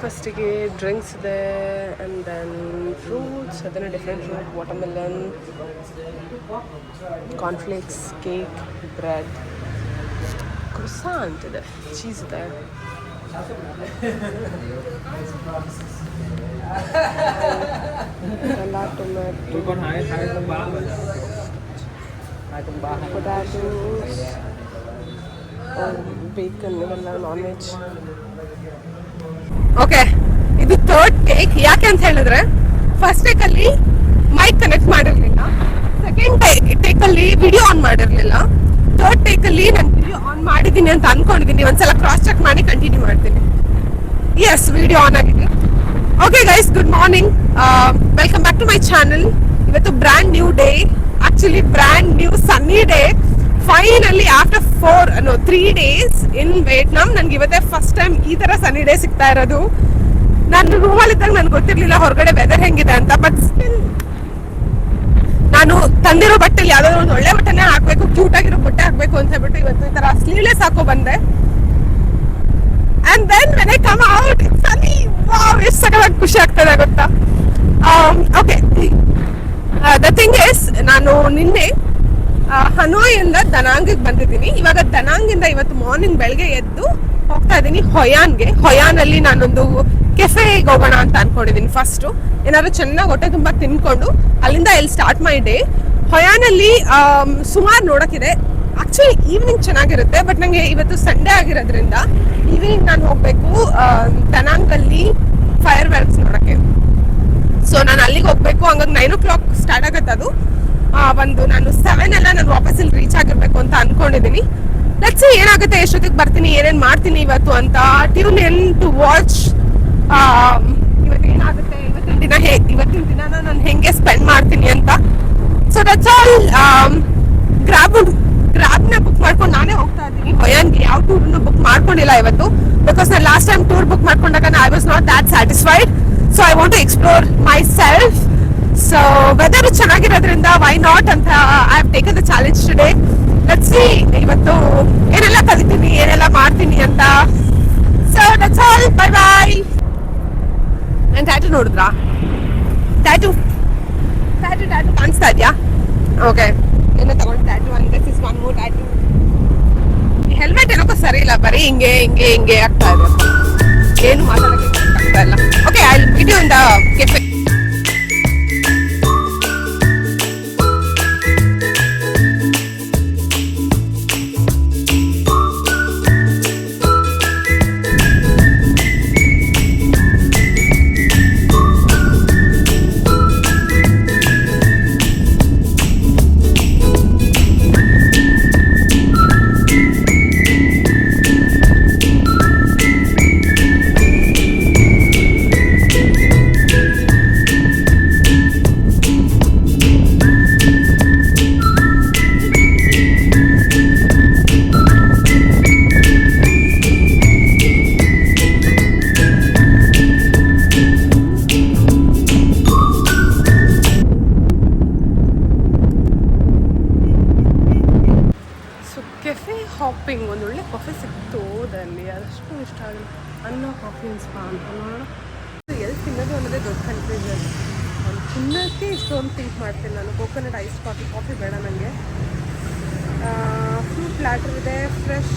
ಬ್ರೇಕ್ಫಾಸ್ಟಿಗೆ drinks ಇದೆ and then fruits, ಅದನ್ನು different fruit, watermelon, cornflakes, cake, bread, croissant ಇದೆ, cheese ಇದೆ. ಪೊಟ್ಯಾಟೋಸ್, ಬೇಕನ್, ಇವೆಲ್ಲ ನಾನ್ ವೆಜ್. ಓಕೆ, ಇದು ಥರ್ಡ್ ಟೇಕ್. ಯಾಕೆ ಅಂತ ಹೇಳಿದ್ರೆ ಫಸ್ಟ್ ಟೇಕಲ್ಲಿ ಮೈಕ್ ಕನೆಕ್ಟ್ ಮಾಡಿರಲಿಲ್ಲ, ಸೆಕೆಂಡ್ ಟೇಕಲ್ಲಿ ವಿಡಿಯೋ ಆನ್ ಮಾಡಿರಲಿಲ್ಲ, ಥರ್ಡ್ ಟೇಕಲ್ಲಿ ನಾನು ವಿಡಿಯೋ ಆನ್ ಮಾಡಿದ್ದೀನಿ ಅಂತ ಅನ್ಕೊಂಡಿದ್ದೀನಿ. ಒಂದ್ಸಲ ಕ್ರಾಸ್ ಚೆಕ್ ಮಾಡಿ ಕಂಟಿನ್ಯೂ ಮಾಡ್ತೀನಿ. ಎಸ್, ವಿಡಿಯೋ ಆನ್ ಆಗಿದೆ. Okay guys, good morning, welcome back to my channel. ಇವತ್ತು brand new day, actually brand new ಸನ್ನಿ ಡೇ. ಫೈನಲಿ ಆಫ್ಟರ್ 3 days ಇನ್ ವಿಯೆಟ್ನಾಂ ನನಗೆ ಇವತ್ತೇ ಫಸ್ಟ್ ಟೈಮ್ ಈ ತರ ಸನ್ನಿ ಡೇ ಸಿಗ್ತಾ ಇರೋದು. ನಾನು ರೂಮಲ್ಲಿ ಇದ್ದಾಗ ನನಗೆ ಗೊತ್ತಿರ್ಲಿಲ್ಲ ಹೊರಗಡೆ ವೆದರ್ ಹೆಂಗಿದೆ ಅಂತ. ಬಟ್ ಸ್ಟಿಲ್ ನಾನು ತಂದಿರೋ ಬಟ್ಟೆಲಿ ಯಾವ್ದಾದ್ರು ಒಂದು ಒಳ್ಳೆ ಬಟ್ಟೆನೇ ಹಾಕ್ಬೇಕು, ಕ್ಯೂಟ್ ಆಗಿರೋ ಬಟ್ಟೆ ಹಾಕ್ಬೇಕು ಅಂತ ಹೇಳ್ಬಿಟ್ಟು ಇವತ್ತು ಈ ತರ ಸ್ಲೀವ್ಲೆಸ್ ಹಾಕೋ ಬಂದೆ. And then when I come out it's sunny. Wow, ಎಷ್ಟು ಸಕಲಾಗಿ ಖುಷಿ ಆಗ್ತದೆ ಗೊತ್ತಾ. ಓಕೆ, ದ ಥಿಂಗ್ ಇಸ್, ನಾನು ನಿನ್ನೆ ಹನೋಯಿಂದ ದನಾಂಗಿಗೆ ಬಂದಿದ್ದೀನಿ. ಇವಾಗ ದನಾಂಗಿಂದ ಇವತ್ತು ಮಾರ್ನಿಂಗ್ ಬೆಳಗ್ಗೆ ಎದ್ದು ಹೋಗ್ತಾ ಇದ್ದೀನಿ ಹೊಯಾನ್ಗೆ. ಹೊಯಾನಲ್ಲಿ ನಾನೊಂದು ಕೆಫೆಗೆ ಹೋಗೋಣ ಅಂತ ಅನ್ಕೊಂಡಿದ್ದೀನಿ. ಫಸ್ಟು ಏನಾದ್ರು ಚೆನ್ನಾಗಿ ಹೊಟ್ಟೆ ತುಂಬ ತಿನ್ಕೊಂಡು ಅಲ್ಲಿಂದ ಇಲ್ಲಿ ಸ್ಟಾರ್ಟ್ ಮೈ ಡೇ. ಹೊಯಾನಲ್ಲಿ ಸುಮಾರು ನೋಡೋಕ್ಕಿದೆ. ಆಕ್ಚುಲಿ ಈವ್ನಿಂಗ್ ಚೆನ್ನಾಗಿರುತ್ತೆ, ಬಟ್ ನನಗೆ ಇವತ್ತು ಸಂಡೇ ಆಗಿರೋದ್ರಿಂದ ಈವ್ನಿಂಗ್ ನಾನು ಹೋಗಬೇಕು ದನಾಂಗಲ್ಲಿ ಫೈರ್ ವರ್ಕ್ಸ್ ನೋಡೋಕ್ಕೆ. ಸೊ ನಾನು ಅಲ್ಲಿಗೆ ಹೋಗ್ಬೇಕು. ಹಂಗಾಗಿ 9 o'clock ಸ್ಟಾರ್ಟ್ ಆಗುತ್ತೆ ಅದು. ನಾನು 7 ಎಲ್ಲ ನಾನು ವಾಪಸ್ ಇಲ್ಲಿ ರೀಚ್ ಆಗಿರ್ಬೇಕು ಅಂತ ಅನ್ಕೊಂಡಿದ್ದೀನಿ. ಲೆಟ್ಸ್ ಸಿ ಏನಾಗುತ್ತೆ, ಎಷ್ಟೊತ್ತಿಗೆ ಬರ್ತೀನಿ, ಏನೇನು ಮಾಡ್ತೀನಿ ಇವತ್ತು ಅಂತ. ಟ್ಯೂನ್ ಇನ್ ಟು ವಾಚ್ ಇವತ್ತು ಏನಾಗುತ್ತೆ, ಇವತ್ತಿನ ದಿನ ನಾನು ಹೆಂಗೆ ಸ್ಪೆಂಡ್ ಮಾಡ್ತೀನಿ ಅಂತ. So that's all. ಗ್ರಾಬ್ನ ಬುಕ್ ಮಾಡ್ಕೊಂಡು ನಾನೇ ಹೋಗ್ತಾ ಇದ್ದೀನಿ ಹೊಯಾನ್ಗೆ. ಯಾವ ಟೂರ್ನು ಬುಕ್ ಮಾಡ್ಕೊಂಡಿಲ್ಲ ಇವತ್ತು, ಬಿಕಾಸ್ ನಾನು ಲಾಸ್ಟ್ ಟೈಮ್ ಟೂರ್ ಬುಕ್ ಮಾಡ್ಕೊಂಡಾಗ I was not that satisfied. So I want to explore myself. So weather ಚೆನ್ನಾಗಿರೋದ್ರಿಂದ ವೈ ನಾಟ್ ಅಂತ I have taken the challenge today. Let's see ಇವತ್ತು ಏನೆಲ್ಲ ಕಲಿತೀನಿ, ಏನೆಲ್ಲ ಮಾಡ್ತೀನಿ ಅಂತ. So that's all, bye bye. ನಾನು ಟ್ಯಾಟೂ ನೋಡಿದ್ರಾ? ಟ್ಯಾಟೂ ಕಾಣಿಸ್ತಾ ಇದೆಯಾ? ಓಕೆ, ಏನೋ ತಗೊಂಡು ಟ್ಯಾಟೂ ಅಂತ. This is one more tattoo. Helmet ಏನಕ್ಕೋ ಸರಿ ಇಲ್ಲ, ಬರೀ ಹಿಂಗೆ ಆಗ್ತಾ ಇದೆ. ಏನು ಮಾತಾಡೋಕ್ಕೆ ಆಗ್ತಾ ಇಲ್ಲ. Okay, I will meet you in the cafe. Hopping ಒಂದೊಳ್ಳೆ ಕಾಫಿ ಸಿಕ್ತು ಅಲ್ಲಿ, ಅದಷ್ಟು ಇಷ್ಟ ಆಗಿಲ್ಲ. ಅನ್ನ ಕಾಫಿ ಸ್ಪಾ ಅಂತ ನೋಡೋಣ. ಎಲ್ಲಿ ತಿನ್ನೋದು ಅನ್ನೋದೇ ದೊಡ್ಡ ಕನ್ಫ್ಯೂಷನ್. ಅವ್ನು ತಿನ್ನೋಕ್ಕೆ ಇಷ್ಟೊಂದು ಥಿಂಕ್ ಮಾಡ್ತೀನಿ ನಾನು. ಕೋಕೋನಟ್ ಐಸ್ ಕಾಫಿ ಬೇಡ ನನಗೆ. ಫ್ರೂಟ್ ಪ್ಲ್ಯಾಟರ್ ಇದೆ, ಫ್ರೆಶ್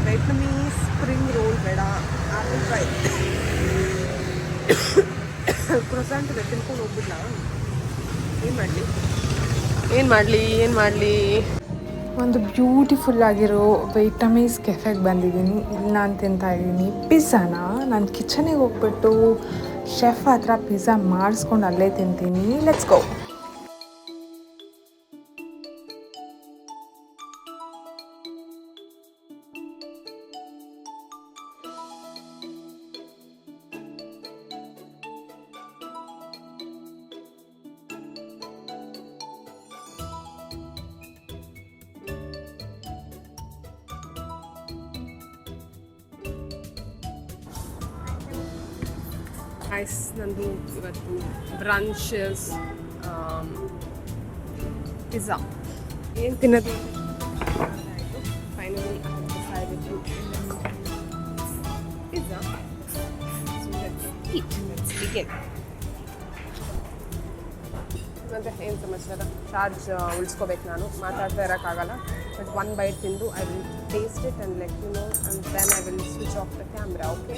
ವಿಯೆಟ್ನಮೀಸ್ ಸ್ಪ್ರಿಂಗ್ ರೋಲ್ ಬೇಡ, ಆಪಲ್ ಫ್ರೈ, ಕ್ರೊಸಾಂಟ್ ಇದೆ, ತಿನ್ಕೊಂಡು ಹೋಗ್ಬಿಡ್ಲ. ಏನು ಮಾಡಲಿ. ಒಂದು ಬ್ಯೂಟಿಫುಲ್ ಆಗಿರೋ ವಿಯೆಟ್ನಮೀಸ್ ಕೆಫೆಗೆ ಬಂದಿದ್ದೀನಿ. ಇಲ್ಲಿ ನಾನು ತಿಂತಾ ಇದ್ದೀನಿ ಪಿಜ್ಜಾನ. ನಾನು ಕಿಚನಿಗೆ ಹೋಗ್ಬಿಟ್ಟು ಶೆಫ್ ಹತ್ರ ಪಿಜ್ಜಾ ಮಾಡಿಸ್ಕೊಂಡು ಅಲ್ಲೇ ತಿಂತೀನಿ. Let's go. ಐಸ್ ನಂದು ಇವತ್ತು ಬ್ರಂಚಸ್ ಪಿಜ್ಜಾ ಏನು ತಿನ್ನೋದು finally pizza. eat. Let's begin. ಮತ್ತೆ ಏನು ಸಮಾಚಾರ? ಚಾರ್ಜ್ ಉಳಿಸ್ಕೋಬೇಕು, ನಾನು ಮಾತಾಡ್ತಾ ಇರೋಕ್ಕಾಗಲ್ಲ. ಬಟ್ ಒನ್ ಬೈಟ್ ತಿಂದು I will taste it and let you know and then I will switch off the camera. Okay,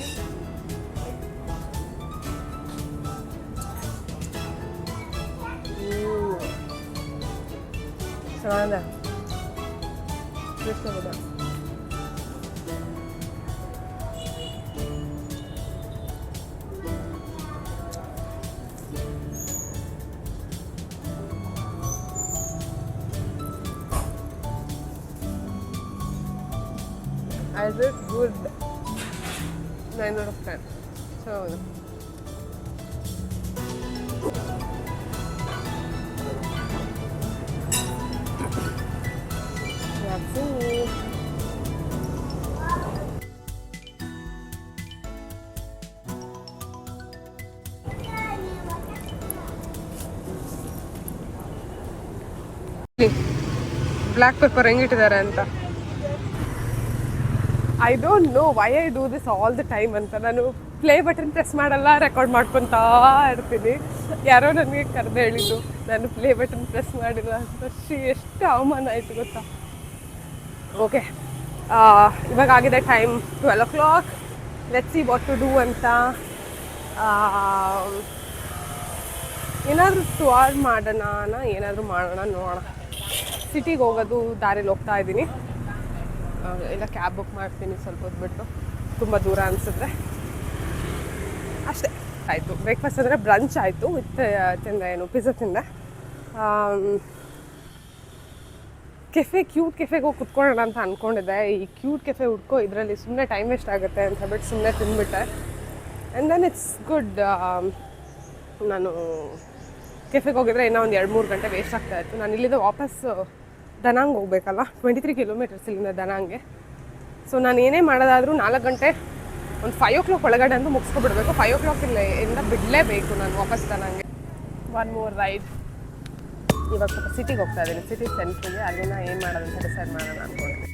ಚೆನ್ನಾಗಿದೆ. I did good. 9 out of 10. So that's it. Black pepper ಹೆಂಗಿಟ್ಟಿದ್ದಾರೆ ಅಂತ. I don't know why I do this all the time ಅಂತ. ನಾನು play button press ಮಾಡಲ್ಲ, record ಮಾಡ್ಕೊತಾ ಇರ್ತೀನಿ. ಯಾರೋ ನನಗೆ ಕರೆದು ಹೇಳಿದ್ದು ನಾನು ಪ್ಲೇ ಬಟನ್ ಪ್ರೆಸ್ ಮಾಡಿಲ್ಲ ಅಂತ. ಎಷ್ಟು ಅವಮಾನ ಆಯಿತು ಗೊತ್ತಾ. ಓಕೆ, ಇವಾಗ ಆಗಿದೆ time 12 o'clock. Let's see what to do ಅಂತ. ಏನಾದರೂ ಟೂರ್ ಮಾಡೋಣ, ಏನಾದರೂ ಮಾಡೋಣ, ನೋಡೋಣ. ಸಿಟಿಗೆ ಹೋಗೋದು ದಾರಿಲಿ ಹೋಗ್ತಾ ಇದ್ದೀನಿ. ಇಲ್ಲ ಕ್ಯಾಬ್ ಬುಕ್ ಮಾಡ್ತೀನಿ ಸ್ವಲ್ಪ ಹೊತ್ತು ಬಿಟ್ಟು, ತುಂಬ ದೂರ ಅನಿಸಿದ್ರೆ ಅಷ್ಟೇ. ಆಯಿತು, ಬ್ರೇಕ್ಫಾಸ್ಟ್ ಅಂದರೆ ಬ್ರಂಚ್ ಆಯಿತು. ವಿತ್ ತಿಂದೆ, ಏನು ಪಿಜ್ಜಾ ತಿಂದೆ. ಕೆಫೆ, ಕ್ಯೂಟ್ ಕೆಫೆಗೆ ಹೋಗಿ ಕುತ್ಕೊಳ್ಳೋಣ ಅಂತ ಅಂದ್ಕೊಂಡಿದ್ದೆ. ಈ ಕ್ಯೂಟ್ ಕೆಫೆ ಹುಡ್ಕೋ ಇದರಲ್ಲಿ ಸುಮ್ಮನೆ ಟೈಮ್ ವೇಸ್ಟ್ ಆಗುತ್ತೆ ಅಂತ ಹೇಳ್ಬಿಟ್ಟು ಸುಮ್ಮನೆ ತಿಂದ್ಬಿಟ್ಟೆ. And then it's good. ನಾನು ಕೆಫೆಗೆ ಹೋಗಿದ್ರೆ ಇನ್ನೂ ಒಂದು 2-3 ಗಂಟೆ ವೇಸ್ಟ್ ಆಗ್ತಾಯಿತ್ತು. ನಾನು ಇಲ್ಲಿಂದ ವಾಪಸ್ ದನಾಂಗ್ ಹೋಗ್ಬೇಕಲ್ಲ, 23 kilometers ಇಲ್ಲಿಂದ ದನಾಂಗೆ. ಸೊ ನಾನು ಏನೇ ಮಾಡೋದಾದರೂ 4 ಗಂಟೆ, ಒಂದು 5 o'clock ಒಳಗಡೆ ಅಂತೂ ಮುಗಿಸ್ಕೊಬಿಡ್ಬೇಕು. 5 o'clock ಇಂದ ಬಿಡಲೇಬೇಕು ನಾನು ವಾಪಸ್ ದನಾಂಗೆ. One more ride. ಇವಾಗ ಸ್ವಲ್ಪ ಸಿಟಿಗೆ ಹೋಗ್ತಾ ಇದ್ದೀನಿ, ಸಿಟಿ ಸೆಂಟ್ರಿಗೆ. ಅಲ್ಲಿನ ಏನು ಮಾಡೋದಂತ ಡಿಸೈಡ್ ಮಾಡೋಣ ಅಂದ್ಕೊಂಡಿದ್ದೀನಿ.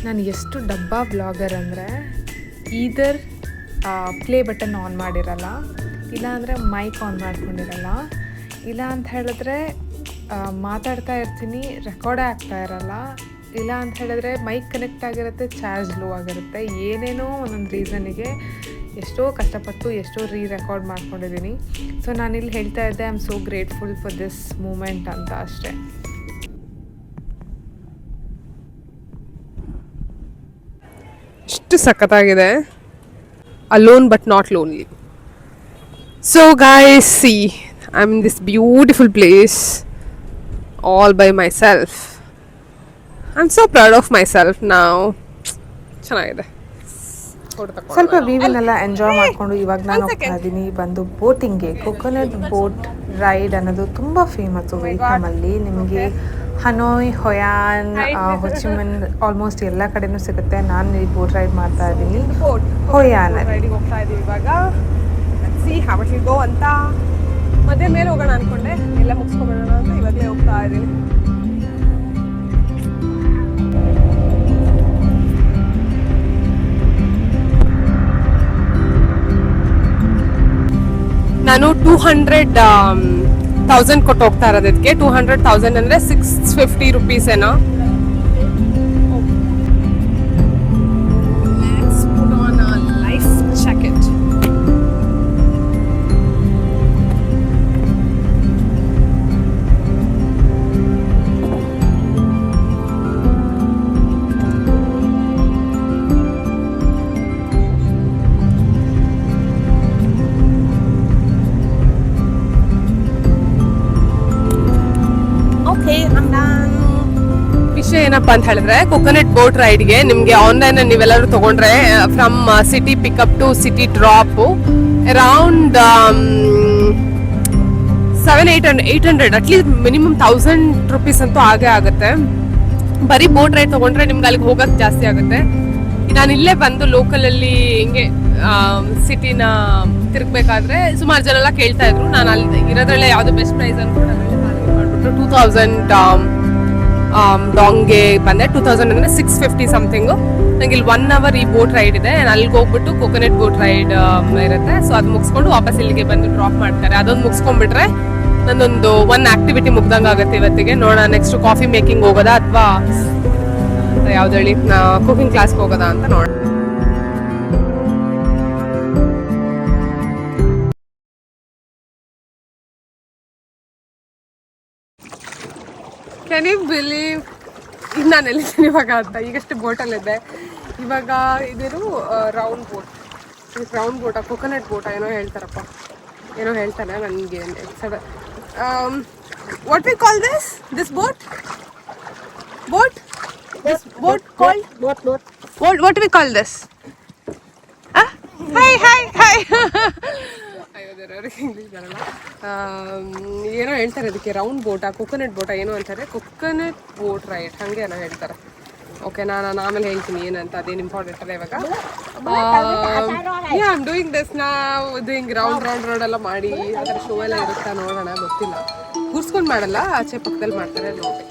ನಾನು ಎಷ್ಟು ಡಬ್ಬಾ ಬ್ಲಾಗರ್ ಅಂದರೆ, ಈದರ್ ಪ್ಲೇ ಬಟನ್ ಆನ್ ಮಾಡಿರಲ್ಲ, ಇಲ್ಲಾಂದರೆ ಮೈಕ್ ಆನ್ ಮಾಡ್ಕೊಂಡಿರಲ್ಲ, ಇಲ್ಲ ಅಂತ ಹೇಳಿದ್ರೆ ಮಾತಾಡ್ತಾ ಇರ್ತೀನಿ, ರೆಕಾರ್ಡೇ ಆಗ್ತಾ ಇರಲ್ಲ, ಇಲ್ಲ ಅಂತ ಹೇಳಿದ್ರೆ ಮೈಕ್ ಕನೆಕ್ಟ್ ಆಗಿರುತ್ತೆ, ಚಾರ್ಜ್ ಲೋ ಆಗಿರುತ್ತೆ. ಏನೇನೋ ಒಂದೊಂದು ರೀಸನಿಗೆ ಎಷ್ಟೋ ಕಷ್ಟಪಟ್ಟು ಎಷ್ಟೋ ರೆಕಾರ್ಡ್ ಮಾಡ್ಕೊಂಡಿದ್ದೀನಿ. ಸೊ ನಾನಿಲ್ಲಿ ಹೇಳ್ತಾ ಇದ್ದೆ, I am so grateful for this moment ಅಂತ ಅಷ್ಟೇ. ಎಷ್ಟು ಸಖತ್ತಾಗಿದೆ. Alone but not lonely. So guys, see I am in this beautiful place all by myself. I am so proud of myself ನಾವು. ಚೆನ್ನಾಗಿದೆ. ಸ್ವಲ್ಪ ವ್ಯೂವನ್ನೆಲ್ಲ enjoy ಮಾಡಿಕೊಂಡು ಇವಾಗ ನಾನು ಹೋಗ್ತಾ ಇದ್ದೀನಿ ಬಂದು ಬೋಟಿಂಗ್ಗೆ. ಕೊಕೊನಟ್ ಬೋಟ್ ರೈಡ್ ಅನ್ನೋದು ತುಂಬ ಫೇಮಸ್ಸು ವಿಯೆಟ್ನಾಮಲ್ಲಿ. ನಿಮಗೆ ಹನೋಯ್, ಹೊಯಾನ್, ಹೊಚಿಮಿನ್ ಆಲ್ಮೋಸ್ಟ್ ಎಲ್ಲ ಕಡೆನೂ ಸಿಗುತ್ತೆ. ನಾನು ಈ ಬೋಟ್ ರೈಡ್ ಮಾಡ್ತಾ ಇದ್ದೀನಿ ಹೊಯಾನ್ ರೈಡಿಗೆ ಹೋಗ್ತಾ ಇದ್ದೀವಿ ಇವಾಗ. C how it will go ಅಂತ. ಮಧ್ಯ ಮೇಲೆ ಹೋಗೋಣ ಅನ್ಕೊಂಡೆ, ಎಲ್ಲ ಮುಗಿಸ್ಕೊಂಡ್ಬಿಡೋಣ ಅಂತ ಇವಾಗಲೇ ಹೋಗ್ತಾ ಇದ್ದೀನಿ. ನಾನು 200,000 ಕೊಟ್ಟು ಹೋಗ್ತಾ ಇರೋದಕ್ಕೆ. 200,000 ಅಂದರೆ 650 rupees ಏನೋ. Let's put on a life jacket. ಏನಪ್ಪಾ ಅಂತ ಹೇಳಿದ್ರೆ ಕೊಕೊನಟ್ ಬೋಟ್ ರೈಡ್ಗೆ ನಿಮ್ಗೆ ಆನ್ಲೈನ್ ನೀವೆಲ್ಲರೂ ತಗೊಂಡ್ರೆ from city pickup to city drop around 700-800 at least minimum 1000 rupees ಅಂತೂ ಆಗೇ ಆಗುತ್ತೆ. ಬರೀ ಬೋಟ್ ರೈಡ್ ತಗೊಂಡ್ರೆ ನಿಮ್ಗೆ ಅಲ್ಲಿಗೆ ಹೋಗಕ್ ಜಾಸ್ತಿ ಆಗುತ್ತೆ. ನಾನು ಇಲ್ಲೇ ಬಂದು ಲೋಕಲ್ ಅಲ್ಲಿ ಹಿಂಗೆ ಸಿಟಿನ ತಿರುಗ್ಬೇಕಾದ್ರೆ ಸುಮಾರು ಜನ ಎಲ್ಲ ಕೇಳ್ತಾ ಇದ್ರು. ನಾನು ಅಲ್ಲಿ ಇರೋದ್ರಲ್ಲೇ ಯಾವ್ದು ಬೆಸ್ಟ್ ಪ್ರೈಸ್ ಅನ್ಕೊಂಡು ಮಾಡ್ಬಿಟ್ಟು 2000 ಡಾಂಗ್ಗೆ ಬಂದೆ. 2000 ಅಂದ್ರೆ 650 ಸಮಥಿಂಗ್. ನಂಗೆ ಇಲ್ಲಿ 1 hour ಈ ಬೋಟ್ ರೈಡ್ ಇದೆ. ಅಲ್ಲಿಗೆ ಹೋಗ್ಬಿಟ್ಟು ಕೊಕೊನಟ್ ಬೋಟ್ ರೈಡ್ ಇರುತ್ತೆ. ಸೊ ಅದು ಮುಗಿಸ್ಕೊಂಡು ವಾಪಸ್ ಇಲ್ಲಿಗೆ ಬಂದು ಡ್ರಾಪ್ ಮಾಡ್ತಾರೆ. ಅದೊಂದು ಮುಗಿಸ್ಕೊಂಡ್ಬಿಟ್ರೆ ನಂದೊಂದು 1 ಆಕ್ಟಿವಿಟಿ ಮುಗ್ದಂಗೆ ಆಗುತ್ತೆ ಇವತ್ತಿಗೆ. ನೋಡೋಣ ನೆಕ್ಸ್ಟ್ ಕಾಫಿ ಮೇಕಿಂಗ್ ಹೋಗೋದಾ ಅಥವಾ ಯಾವ್ದು ಹೇಳಿ ಕುಕಿಂಗ್ ಕ್ಲಾಸ್ಗೆ ಹೋಗೋದಾ ಅಂತ ನೋಡೋಣ. ಕ್ಯಾನ್ ಯು ಬಿಲೀವ್ ಈಗ ನಾನು ಎಲ್ಲಿದ್ದೀನಿ ಇವಾಗ ಅಂತ. ಈಗಷ್ಟೇ ಬೋಟಲ್ಲಿದ್ದೆ. ಇವಾಗ ಇದೇನು ರೌಂಡ್ ಬೋಟಾ ಕೊಕೊನಟ್ ಬೋಟಾ ಏನೋ ಹೇಳ್ತಾರಪ್ಪ, ಏನೋ ಹೇಳ್ತಾರೆ ನನಗೆ. What we call this boat called what we call this? Hi English ಬರಲ್ಲ. ಏನೋ ಹೇಳ್ತಾರೆ ಅದಕ್ಕೆ, ರೌಂಡ್ ಬೋಟಾ ಕೊಕೊನಟ್ ಬೋಟಾ ಏನೋ ಅಂತಾರೆ. ಕೊಕೊನಟ್ ಬೋಟ್ ರೈಡ್ ಹಾಗೆ ಏನೋ ಹೇಳ್ತಾರೆ. ಓಕೆ, ನಾನು ಆಮೇಲೆ ಹೇಳ್ತೀನಿ ಏನಂತ, ಅದೇನು ಇಂಪಾರ್ಟೆಂಟ್ ಅಲ್ಲ ಇವಾಗ. ಐ ಆಮ್ ಡೂಯಿಂಗ್ ದಿಸ್ ನಾವು. ಇದು ಹಿಂಗೆ ರೌಂಡ್ ಎಲ್ಲ ಮಾಡಿ ಆ ಥರ ಶೋ ಎಲ್ಲ ಇರುತ್ತಾ ನೋಡೋಣ, ಗೊತ್ತಿಲ್ಲ. ಕೂರ್ಸ್ಕೊಂಡು ಮಾಡಲ್ಲ, ಆಚೆ ಪಕ್ಕದಲ್ಲಿ ಮಾಡ್ತಾರೆ ನೋಡಿ.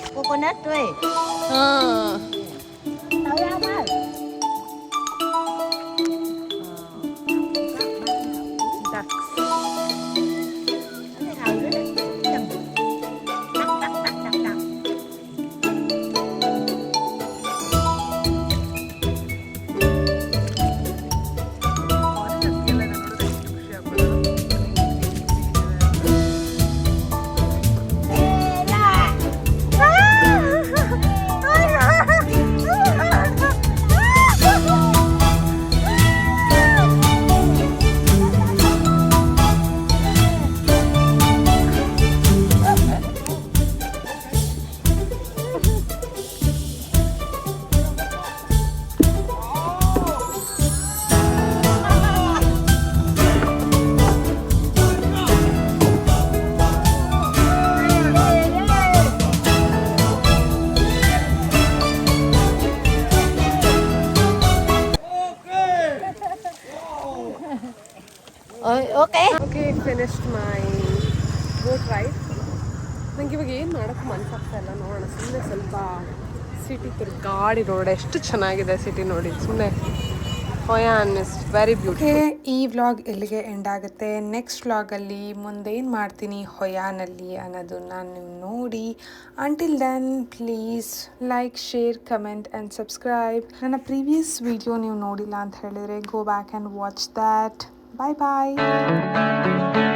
Okay. Finished my boat ride. ನಂಗೆ ಇವಾಗ ಏನು ಮಾಡೋಕ್ಕೆ ಮನಸ್ಸಾಗ್ತಾ ಇಲ್ಲ. ನೋಡೋಣ, ಸುಮ್ಮನೆ ಸ್ವಲ್ಪ ಸಿಟಿ ತಿರುಗಾಡಿ ನೋಡ. ಎಷ್ಟು ಚೆನ್ನಾಗಿದೆ ಸಿಟಿ ನೋಡಿ. ಸುಮ್ಮನೆ ಹೊಯಾನ್ ಇಸ್ ವೆರಿ ಬ್ಯೂಟಿಫುಲ್. ಈ ವ್ಲಾಗ್ ಇಲ್ಲಿಗೆ ಎಂಡ್ ಆಗುತ್ತೆ. ನೆಕ್ಸ್ಟ್ ವ್ಲಾಗಲ್ಲಿ ಮುಂದೇನು ಮಾಡ್ತೀನಿ ಹೊಯಾನಲ್ಲಿ ಅನ್ನೋದನ್ನ ನೀವು ನೋಡಿ. Until then please like, share, comment and subscribe. ನನ್ನ ಪ್ರೀವಿಯಸ್ ವಿಡಿಯೋ ನೀವು ನೋಡಿಲ್ಲ ಅಂತ ಹೇಳಿದರೆ go back and watch that. Bye bye.